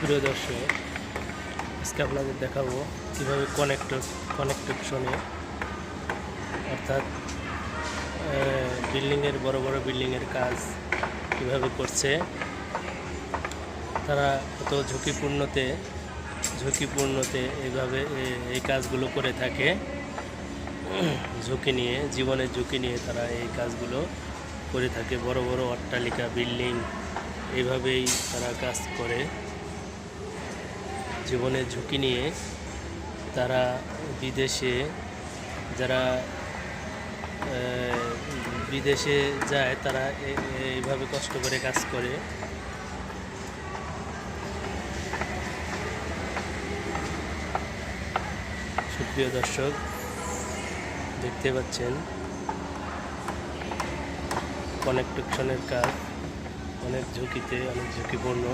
প্রিয় দর্শক, আজকে আপনাদের দেখাবো কীভাবে কনেকশনে অর্থাৎ বিল্ডিংয়ের বড় বড় বিল্ডিংয়ের কাজ কীভাবে করছে। তারা কত ঝুঁকিপূর্ণতে এইভাবে এই কাজগুলো করে থাকে। জীবনের ঝুঁকি নিয়ে তারা এই কাজগুলো করে থাকে। বড় বড় অট্টালিকা, বিল্ডিং এইভাবেই তারা কাজ করে। জীবনের ঝুঁকি নিয়ে তারা যারা বিদেশে যায়, তারা এইভাবে কষ্ট করে কাজ করে। সুপ্রিয় দর্শক, দেখতে পাচ্ছেন কনেকশনের কাজ অনেক ঝুঁকিপূর্ণ।